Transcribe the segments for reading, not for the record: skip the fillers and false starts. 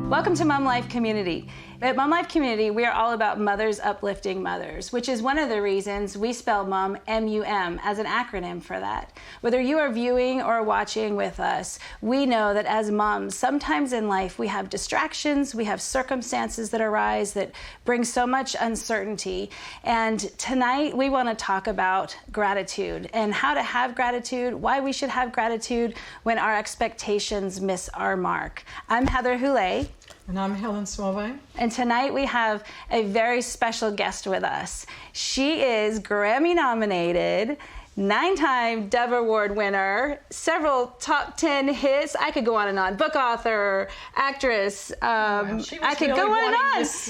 Welcome to Mom Life Community. At Mom Life Community, we are all about mothers uplifting mothers, which is one of the reasons we spell MOM, M-U-M, as an acronym for that. Whether you are viewing or watching with us, we know that as moms, sometimes in life we have distractions, we have circumstances that arise that bring so much uncertainty. And tonight we want to talk about gratitude and how to have gratitude, why we should have gratitude when our expectations miss our mark. I'm Heather Houlet. And I'm Helen Suave. And tonight we have a very special guest with us. She is Grammy nominated, 9-time Dove Award winner, several top 10 hits. I could go on and on. Book author, actress. I could go on and on. This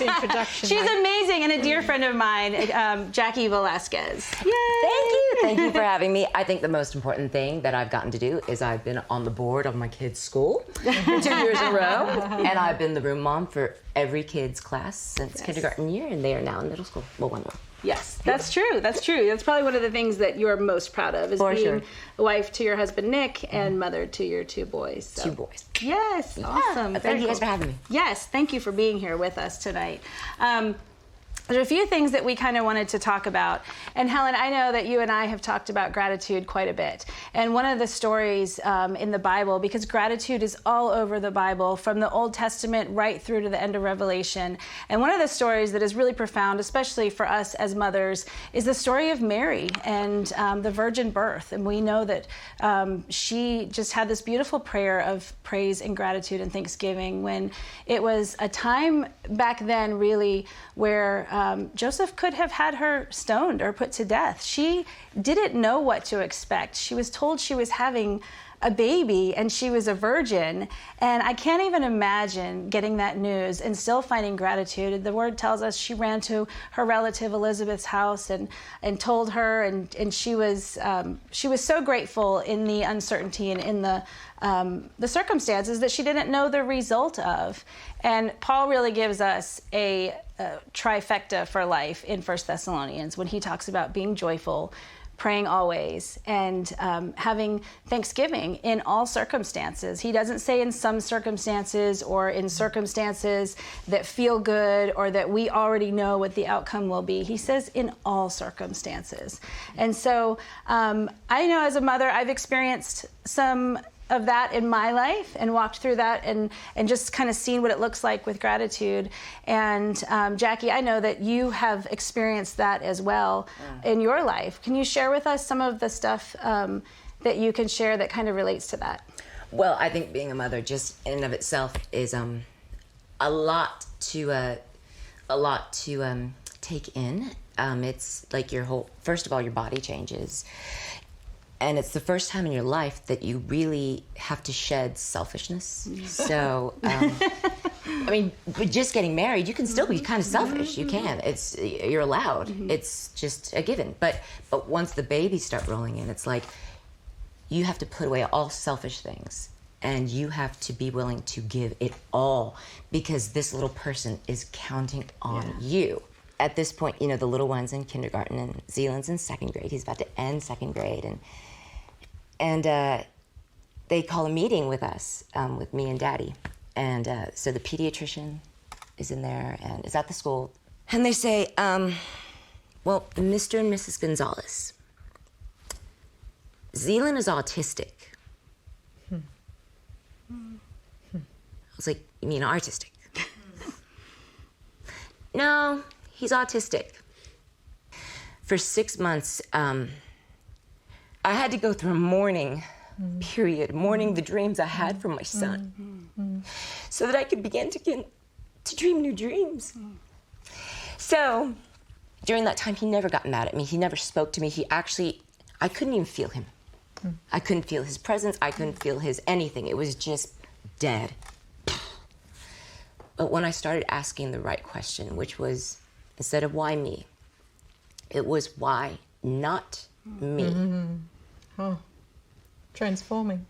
introduction. She's amazing and a dear friend of mine, Jaci Velasquez. Yay! Thank you for having me. I think the most important thing that I've gotten to do is I've been on the board of my kids' school for 2 years in a row, and I've been the room mom for every kid's class since kindergarten year, and they are now in middle school. Well, one more. Yes, that's true. That's true. That's probably one of the things that you're most proud of, is being a wife to your husband, Nick, and mother to your 2 boys. So. 2 boys. Yes, awesome. Thank you guys for having me. Yes, thank you for being here with us tonight. There are a few things that we kind of wanted to talk about. And Helen, I know that you and I have talked about gratitude quite a bit. And one of the stories in the Bible, because gratitude is all over the Bible, from the Old Testament right through to the end of Revelation. And one of the stories that is really profound, especially for us as mothers, is the story of Mary and the virgin birth. And we know that she just had this beautiful prayer of praise and gratitude and thanksgiving when it was a time back then, really, where Joseph could have had her stoned or put to death. She didn't know what to expect. She was told she was having a baby and she was a virgin. And I can't even imagine getting that news and still finding gratitude. The word tells us she ran to her relative Elizabeth's house and told her, and she was so grateful in the uncertainty and in the circumstances that she didn't know the result of. And Paul really gives us a trifecta for life in 1 Thessalonians when he talks about being joyful, praying always, and having thanksgiving in all circumstances. He doesn't say in some circumstances or in circumstances that feel good or that we already know what the outcome will be. He says in all circumstances. And so I know as a mother, I've experienced some of that in my life and walked through that and just kind of seen what it looks like with gratitude. And Jaci, I know that you have experienced that as well in your life. Can you share with us some of the stuff that you can share that kind of relates to that? Well, I think being a mother just in and of itself is a lot to take in. It's like first of all, your body changes. And it's the first time in your life that you really have to shed selfishness. So, I mean, but just getting married, you can still be kind of selfish. You can. You're allowed. It's just a given. But once the babies start rolling in, it's like you have to put away all selfish things. And you have to be willing to give it all because this little person is counting on you. At this point, you know, the little one's in kindergarten and Zealand's in 2nd grade. He's about to end 2nd grade. And they call a meeting with us, with me and Daddy. And so the pediatrician is in there and is at the school. And they say, well, Mr. and Mrs. Gonzalez, Zealand is autistic. I was like, you mean artistic? No, he's autistic. For 6 months, I had to go through a mourning the dreams I had from my son, so that I could begin to dream new dreams. So during that time, he never got mad at me. He never spoke to me. I couldn't even feel him. I couldn't feel his presence. I couldn't feel his anything. It was just dead. But when I started asking the right question, which was, instead of why me, it was why not me. Oh, transforming.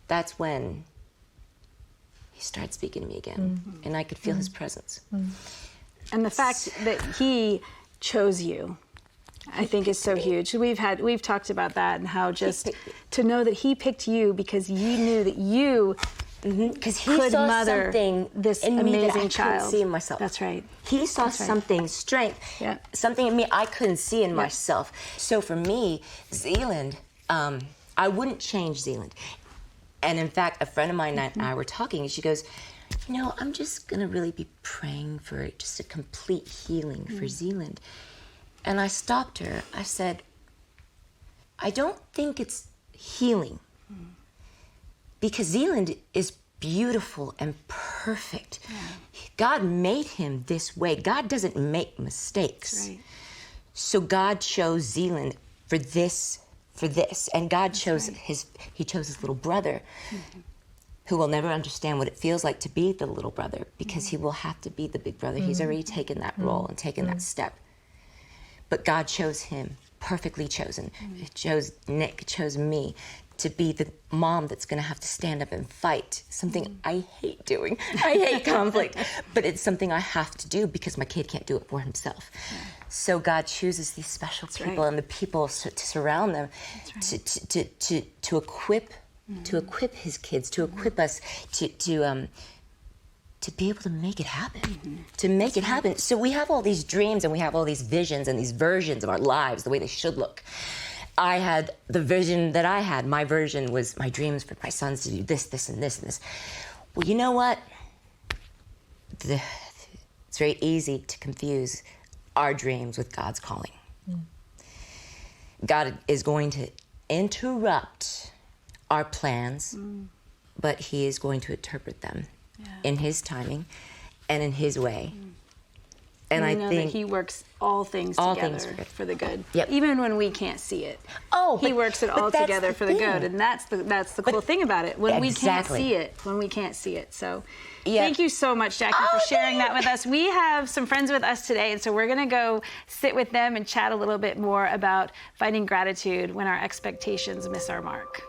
That's when he started speaking to me again, and I could feel his presence. And the fact that he chose you, I think, is so huge. We've talked about that and how just to know that he picked you because you knew that Because he could saw mother something this in me that I amazing child. couldn't see in myself. That's right. He saw That's right. something, strength, Yeah. something in me I couldn't see in myself. So for me, Zealand, I wouldn't change Zealand. And in fact, a friend of mine and I were talking, and she goes, you know, I'm just going to really be praying for just a complete healing for Zealand. And I stopped her. I said, I don't think it's healing. Because Zealand is beautiful and perfect. Yeah. God made him this way. God doesn't make mistakes. Right. So God chose Zealand for this. And God chose he chose his little brother, who will never understand what it feels like to be the little brother, because he will have to be the big brother. He's already taken that role and taken that step. But God chose him, perfectly chosen. He chose Nick, chose me, to be the mom that's going to have to stand up and fight, something I hate doing. I hate conflict, but it's something I have to do because my kid can't do it for himself. Yeah. So God chooses these special people and the people to surround them, to equip his kids, to equip us to be able to make it happen, to make it happen. So we have all these dreams and we have all these visions and these versions of our lives, the way they should look. I had the vision that I had. My version was my dreams for my sons to do this, this, and this, and this. Well, you know what? It's very easy to confuse our dreams with God's calling. God is going to interrupt our plans, but he is going to interpret them in his timing and in his way. And I know think that he works all things together for the good, even when we can't see it. He works it all together for the good, and that's the cool thing about it. When we can't see it, So, thank you so much, Jackie, for sharing that with us. We have some friends with us today, and so we're going to go sit with them and chat a little bit more about finding gratitude when our expectations miss our mark.